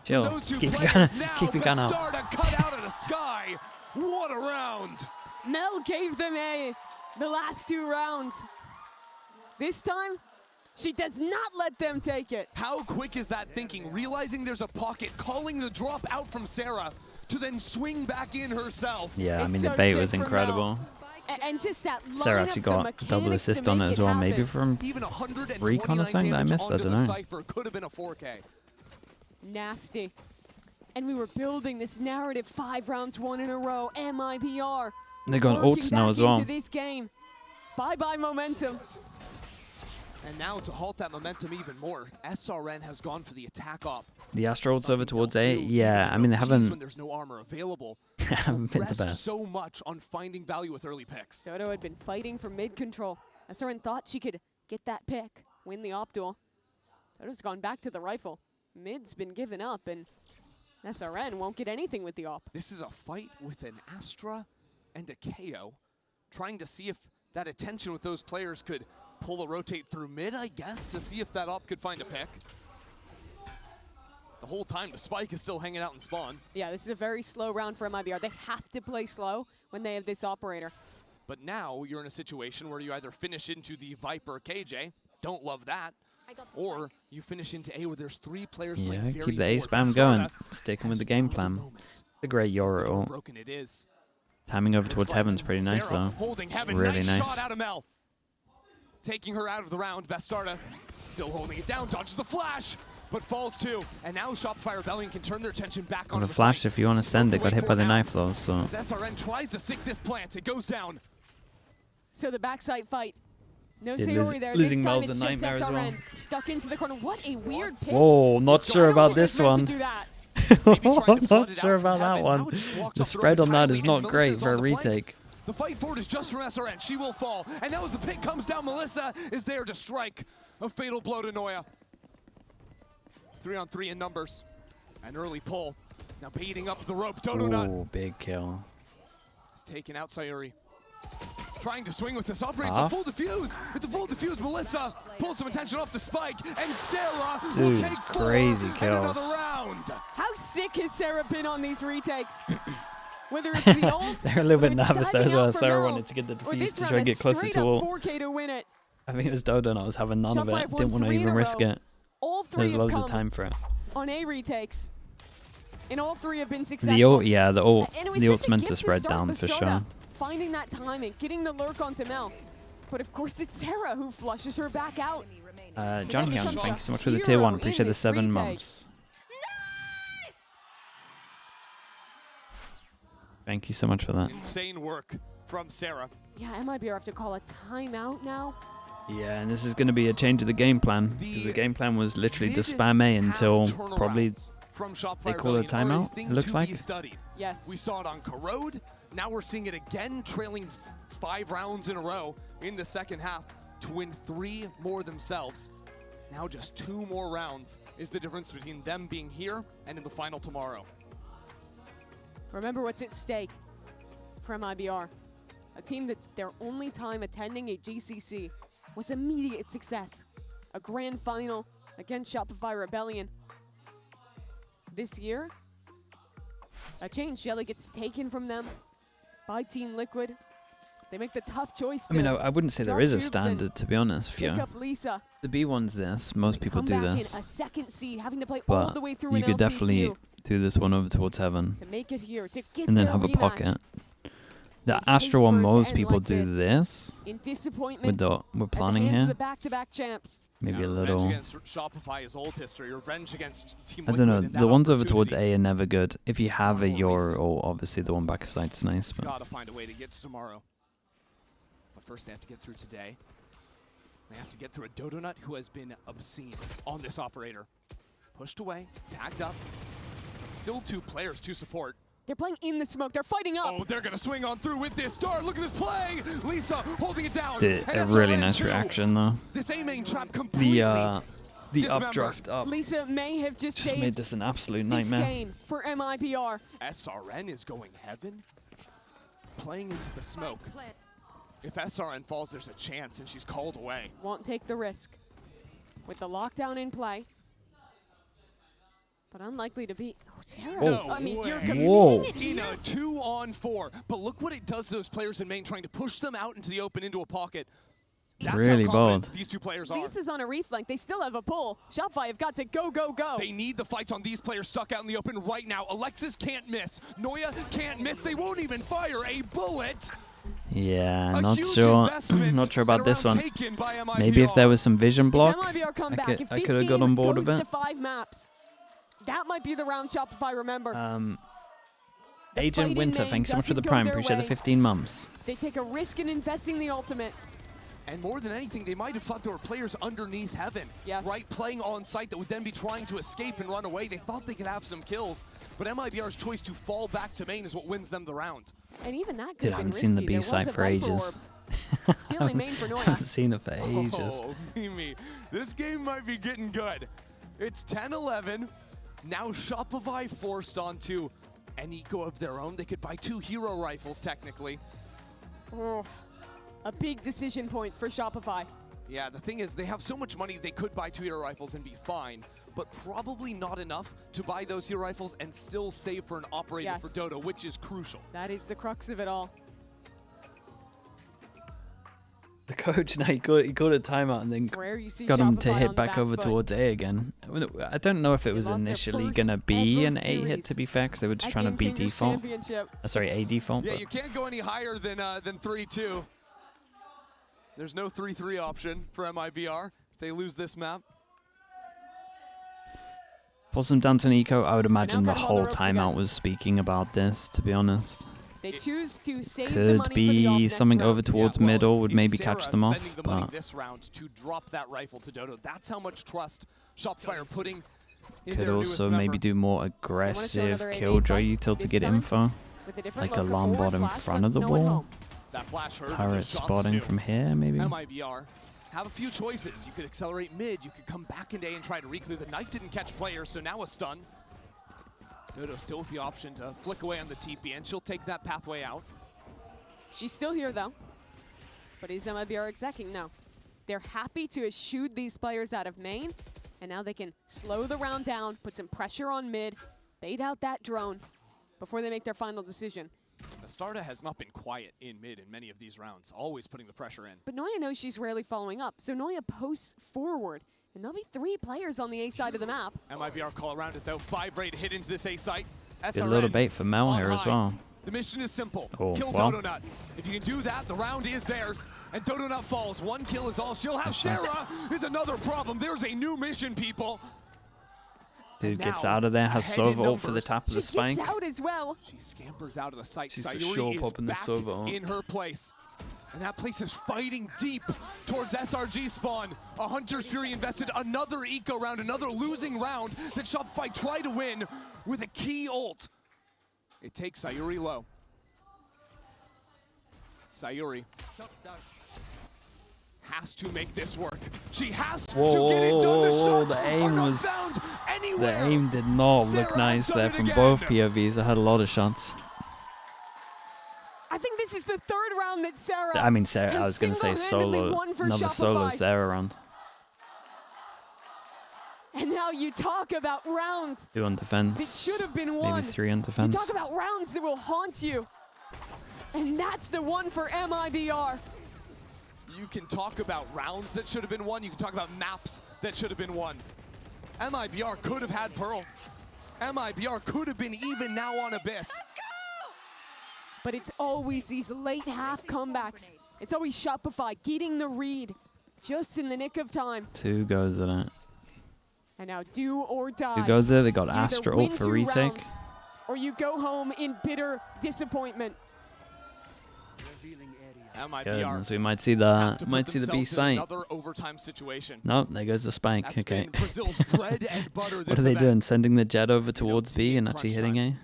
Chill. Those two Keep your players gun, now, keep your gun out. Bastarda cut out of the sky. What a round. Mel gave them the last 2 rounds. This time, she does not let them take it. How quick is that thinking? Realizing there's a pocket, calling the drop out from Sarah to then swing back in herself. Yeah, I It's mean, so the bait sick was for Mel. incredible. And just that Sarah line actually up, the got double mechanics to assist on make it as well, maybe happen. from Even 129 recon or something that I damage missed, I onto don't the know. Cypher could have been a 4K. Nasty. And we were building this narrative 5 rounds, 1 in a row. MIBR. They got working ults now back as well. into this game. Bye-bye momentum. And now to halt that momentum even more, SRN has gone for the attack op. The Astro ult's over Something towards they'll A. do Yeah, even I mean, they OTs haven't when there's no armor available. haven't been the Rest best. so much on finding value with early picks. Soto had been fighting for mid control. SRN thought she could get that pick, win the op duel. Soto's gone back to the rifle. Mid's been given up, and SRN won't get anything with the op. This is a fight with an Astra and a KO, trying to see if that attention with those players could pull a rotate through mid, I guess, to see if that op could find a pick. The whole time, the spike is still hanging out in spawn. Yeah, this is a very slow round for MIBR. They have to play slow when they have this operator. But now you're in a situation where you either finish into the Viper KJ, don't love that, or you finish into A where there's 3 players playing Yeah, very keep the A forward. spam going, Bastarda sticking has with the game found plan. moment. A great As the Euro door ult. broken it is. Timing over Looks towards like heaven's pretty nice Sarah though. holding heaven. Really nice. nice. Shot out of Mel. Taking her out of the round. Bastarda still holding it down. Dodges the flash, but falls too. And now Shopify Rebellion can turn their attention back On on the flash, if you want to send it, got hit by the knife though, so. As SRN tries to stick this plant, it goes down. So the backside fight. No Yeah, Sayori there. losing this time Mel's it's a just nightmare as well. SRN stuck into the corner. What a weird pitch. Whoa, not It's sure gone about over. this Meant to one. do that. Maybe trying to I'm flood not it sure out from about that heaven. one. Now it just walks The up the spread rope on that entirely, is and not great Melissa's for a on the flank. retake. The fight forward is just from SRN. She will fall. And now as the pick comes down, Melissa is there to strike. A fatal blow to Noya. 3-on-3 in numbers. An early pull. Now beating up the rope. Donut Ooh, big kill. is taken out. Sayuri trying to swing with this operator. It's Off. a full defuse. It's a full defuse. Melissa pulls some attention off the spike. And Sarah will Dude, take 4 crazy and kills. another round. How sick has Sarah been on these retakes? Whether it's the ult, They're a little bit or it's nervous there as diving well. out for Sarah Mel, wanted to get the or defuse this to round, try a and get closer straight to up ult. 4K to win it. I think this Dodonut was having none of Shopify it. have Didn't won want to 3 in even a risk row. it. All 3 There's have loads come of time for it. on A retakes. And all 3 have been successful. The ult, yeah, the ult. And it was The such ult's a meant gift to spread start down with for Soda, sure. Finding that timing, getting the lurk onto Mel. But of course it's Sarah who flushes her back out. John then Hyun, becomes thank a you so much for the tier hero 1. in Appreciate the this 7 retake. months. Thank you so much for that. Insane work from Sarah. Yeah, MIBR have to call a timeout now. Yeah, and this is going to be a change of the game plan. Because the game plan was literally to spam A until Mid-half probably turnarounds from Shopify they call it a Rebellion are timeout, thing it looks to like. be studied. Yes. We saw it on Corrode. Now we're seeing it again, trailing 5 rounds in a row in the second half to win 3 more themselves. Now just 2 more rounds is the difference between them being here and in the final tomorrow. Remember what's at stake for MIBR. A team that their only time attending a GCC was immediate success. A grand final against Shopify Rebellion. This year, a chain Shelly gets taken from them by Team Liquid. They make the tough choice I mean, to I wouldn't say there drop is a tubes and standard, to be honest, pick Fio. up Lisa. The B1's this. Most people Come do back this. in a second seed, having to play all But the way through you an could definitely LCQ do this one over towards heaven. to make it here, to get And then their have a rematch. pocket. The I'd hate Astro one, for it to most end people like do this. In disappointment, With the, we're at the planning hands of here. the back-to-back champs. Maybe a Revenge little. against Shopify is old history. Revenge against Team I don't know. Liquid and The that ones over towards opportunity. A are never good. If you have a More Euro, recent. or obviously the one back side's nice. But Gotta find a way to get to tomorrow. But first they have to get through today. They have to get through a Dodonut who has been obscene on this operator. Pushed away, tagged up. But still 2 players to support. They're playing in the smoke. They're fighting up. Oh, they're gonna swing on through with this star. Look at this play. Lisa holding it down. did And a really SRN nice too. reaction though. This A main trap completely. The Dismember. updraft up. Lisa may have just Just made saved this an absolute this nightmare. game for MIBR. SRN is going heaven, playing into the smoke. If SRN falls, there's a chance, and she's called away. Won't take the risk. With the lockdown in play. But unlikely to be. Oh, Sarah. Whoa. I mean, you're way. committing Whoa. it In here. a 2-on-4. But look what it does to those players in main, trying to push them out into the open, into a pocket. That's Really how confident bold. these two players are. Lisa's on a reflank. They still have a pull. Shopify have got to go, go, go. They need the fights on these players stuck out in the open right now. Alexis can't miss. Noya can't miss. They won't even fire a bullet. Yeah, A not huge sure. investment Not sure about and a this round one. taken by Maybe if there MIBR. was some vision block, If MIBR come back, if I this could have game got on board goes with to it. 5 maps, that might be the round Shopify remember. The fight Agent in Winter, main thanks so much for the doesn't go prime. their Appreciate the way. 15 months. They take a risk in investing the ultimate. And more than anything, they might have thought there were players underneath heaven. Yes. Right, playing on site that would then be trying to escape and run away. They thought they could have some kills, but MIBR's choice to fall back to main is what wins them the round. And even that could Dude, have I been haven't seen the risky. There B side was a for Viper ages. orb. Stealing main for I haven't Noya. seen it for ages. Oh, Mimi, this game might be getting good. It's 10-11. Now Shopify forced onto an eco of their own. They could buy 2 hero rifles, technically. Oh, a big decision point for Shopify. Yeah, the thing is, they have so much money, they could buy 2 hero rifles and be fine, but probably not enough to buy those hero rifles and still save for an operator Yes. for Dodo, which is crucial. That is the crux of it all. The coach, now he called a timeout and then It's rare you see got him to Shopify on hit the back back over foot. towards A again. I don't know if it They was lost their initially first going to be ever an A hit, to series be fair, because they were just at trying to Game beat Changers default. Championship. Sorry, A default. Yeah, but you can't go any higher than 3-2. There's no 3-3 option for MIBR if they lose this map. pulls them down to an eco. I would imagine the got him on the whole ropes timeout again. was speaking about this, to be honest. They choose to save the Could money for the be off next something round. over towards well, middle it's- would it's maybe Sarah catch them off, spending the money but this round to drop that rifle to Dodo. That's how much trust Shopify are putting in could their newest also maybe member. do more show aggressive another 8-8 killjoy fight. util to This get time, info. With a different Like a look, long forward bot in flash, front but of the no one wall. home. That flash hurt. Turret There's shots spotting too. from here, maybe. MIBR have a few choices. You could accelerate mid. You could come back into A and try to reclear. The knife didn't catch players, so now a stun. Dodo still with the option to flick away on the TP, and she'll take that pathway out. She's still here though. But is MIBR execing? No. They're happy to shoot these players out of main, and now they can slow the round down, put some pressure on mid, bait out that drone before they make their final decision. Astarta has not been quiet in mid in many of these rounds, always putting the pressure in. But Noya knows she's rarely following up, so Noya posts forward, and there'll be 3 players on the A side of the map. MIBR call around it though. 5 rate hit into this A site. Good little SRN bait for Mel on here as high. well. The mission is simple. Oh, Kill well. Dodo Nut. If you can do that, the round is theirs. And Dodo Nut falls. 1 kill is all she'll have. Nice shots. Sarah is another problem. There's a new mission, people. Dude And gets now, out of there, has ahead in Sova ult for the numbers. tap of She the spike. gets out as well. She scampers out of the site. She's for Sayuri sure is popping the back Sova ult. in her place. And that place is fighting deep towards SRG spawn. A Hunter's Fury invested another eco round, another losing round that Shopify tried to win with a key ult. It takes Sayuri low. Sayuri has to make this work. She has Whoa, to get it done. The whoa, shots the aim are not was- found The anywhere. aim did not look Sarah nice has done there it from again. both POVs. I had a lot of shots. I think this is the 3rd round that Sarah I mean, Sarah, I has was going to say single-handedly solo. won for Another solo Shopify. Sarah round. And now you talk about rounds 2 on defense. that should have been won. Maybe 3 on You defense. talk about rounds that will haunt you. And that's the one for MIBR. You can talk about rounds that should have been won. You can talk about maps that should have been won. MIBR could have had Pearl. MIBR could have been even now on Abyss. But it's always these late half comebacks. It's always Shopify getting the read just in the nick of time. 2 goes in it. And now do or die. 2 goes there. They got You either Astra win ult for 2 retake. rounds, or you go home in bitter disappointment. MIBR Good. So we might see have the to might put see the B themselves in site. another overtime situation. Nope, there goes the spike. That's Okay. been Brazil's bread and butter this What are they event. doing? Sending the jet over don't towards see B and crunch actually hitting time.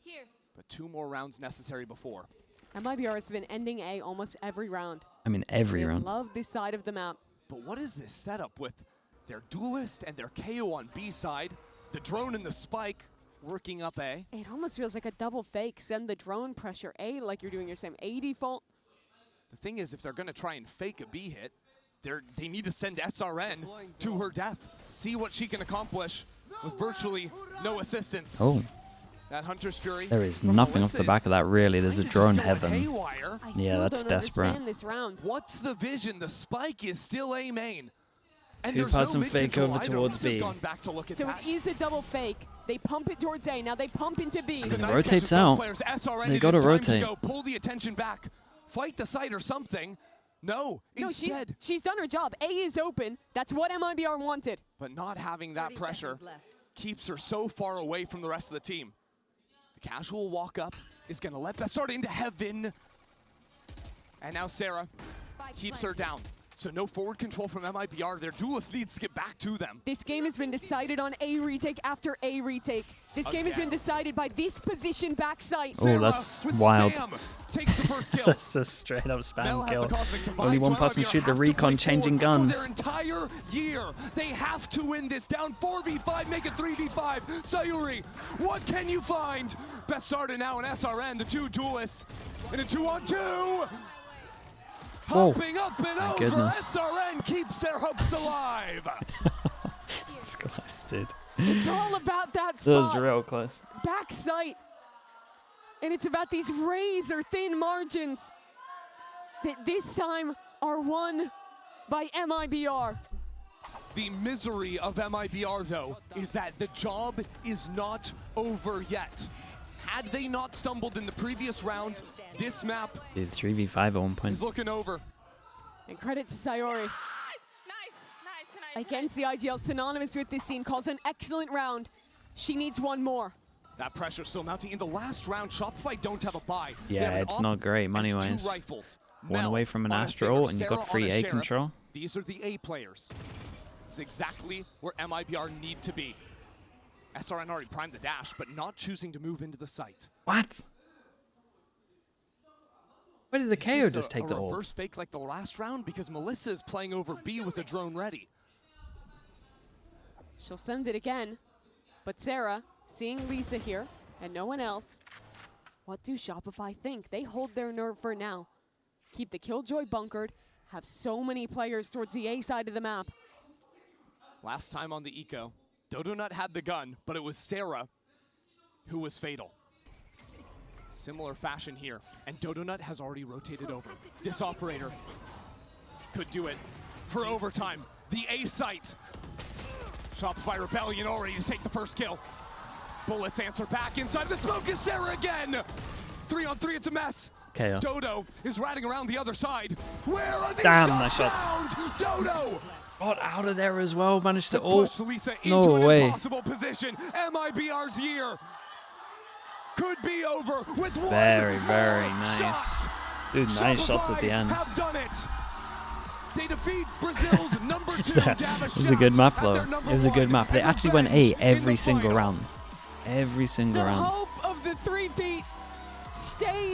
A? Here. But 2 more rounds necessary before. MIBR has been ending A almost every round. I mean, every They round. love this side of the map. But what is this setup with Their duelist and their KO on B side. The drone and the spike working up A. It almost feels like a double fake. Send the drone, pressure A like you're doing your same A default. The thing is, if they're going to try and fake a B hit, they need to send SRN to her death. See what she can accomplish with virtually no assistance. Oh, That Hunter's Fury. there is from nothing off the Melissa's back of that, really. There's a kind of drone just going heaven. haywire. I Yeah, still that's don't desperate. understand this round. What's the vision? The spike is still A main. And Two there's no person mid fake control over either. towards Melissa's B. gone back to look at So that. it is a double fake. They pump it towards A. Now they pump into B. And then Knife rotates catches both out. players. SRN, They it gotta is time rotate. to go. Pull the attention back. Fight the site or something. No, No, instead. she's done her job. A is open. That's what MIBR wanted. But not having that pressure keeps her so far away from the rest of the team. The casual walk up is going to let that start into heaven. And now Sarah keeps her down. So no forward control from MIBR. Their duelist needs to get back to them. This game has been decided on A retake after A retake. This game has been decided by this position backside. Oh, that's wild. Takes the first kill. That's a straight up Mel spam has kill. the cosmic divide, Only so one person MIBR shoot the have to play recon changing forward for guns. their entire year. They have to win this. Down 4v5, make it 3v5. Sayuri, what can you find? Best starter now in SRN, the two duelists in a 2-on-2. Hopping up and over, goodness. SRN keeps their hopes alive. It's close, dude. It's all about that That was spot. real close. Back sight. And it's about these razor thin margins that this time are won by MIBR. The misery of MIBR, though, is that the job is not over yet. Had they not stumbled in the previous round, this map Dude, 3v5 at one point. is looking over. And credit to Sayori. Nice. Against the IGL, synonymous with this scene, calls an excellent round. She needs one more. That pressure still mounting. In the last round, Shopify don't have a buy. They Yeah, have an it's op not great and money-wise. 2 rifles. One Mel away from an on a Astral, Saber, and you Sarah got free on a A Sheriff. control. These are the A players. This is exactly where MIBR need to be. SRN already primed the dash, but not choosing to move into the site. What? Why did the Is KO this just take a the ult? reverse fake like the last round? Because Melissa is playing over B with the drone ready. She'll send it again. But Sarah, seeing Lisa here and no one else, what do Shopify think? They hold their nerve for now. Keep the Killjoy bunkered, have so many players towards the A side of the map. Last time on the eco, Dodonut had the gun, but it was Sarah who was fatal. Similar fashion here, and Dodonut has already rotated over. This operator could do it for overtime. The A site. Shopify Rebellion already to take the first kill. Bullets answer back inside the smoke is Sarah again. 3-on-3, it's a mess. Chaos. Dodo is ratting around the other side. Where are these Damn, shots nice shots. found? Dodo Got out of there as well, managed to has ult. pushed Lisa No into an way. impossible position. MIBR's year could be over with one Very, more very nice. shot. Dude, nice shots at the Shopify end. have done it. They defeat Brazil's number 2 It was a good map, though. It was a good map. They actually went A every single round. Every single The round. hope of the three-peat stays